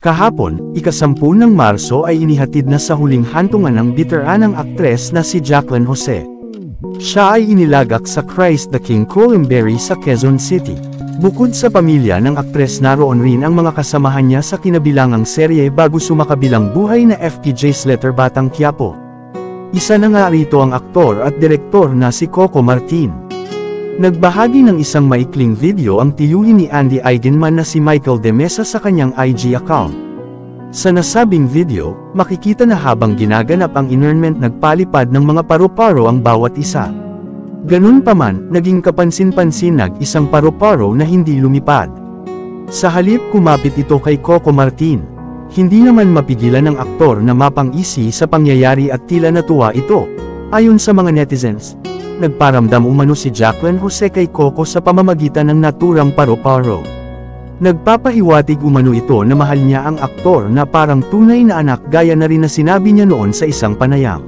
Kahapon, ika-10 ng Marso ay inihatid na sa huling hantungan ng biteranang aktres na si Jacqueline Jose. Siya ay inilagak sa Christ the King Columbary sa Quezon City. Bukod sa pamilya ng aktres, naroon rin ang mga kasamahan niya sa kinabilangang serye bago sumakabilang buhay na FPJ's Letter Batang Quiapo. Isa na nga rito ang aktor at direktor na si Coco Martin. Nagbahagi ng isang maikling video ang tiyuhin ni Andy Eigenman na si Michael De Mesa sa kanyang IG account. Sa nasabing video, makikita na habang ginaganap ang inurnment nagpalipad ng mga paru-paro ang bawat isa. Ganun pa man, naging kapansin-pansin isang paru-paro na hindi lumipad. Sa halip kumapit ito kay Coco Martin. Hindi naman mapigilan ng aktor na mapang-isi sa pangyayari at tila natuwa ito. Ayon sa mga netizens, nagparamdam umano si Jacqueline Jose kay Coco sa pamamagitan ng naturang paru-paro. Nagpapahiwatig umano ito na mahal niya ang aktor na parang tunay na anak gaya na rin na sinabi niya noon sa isang panayam.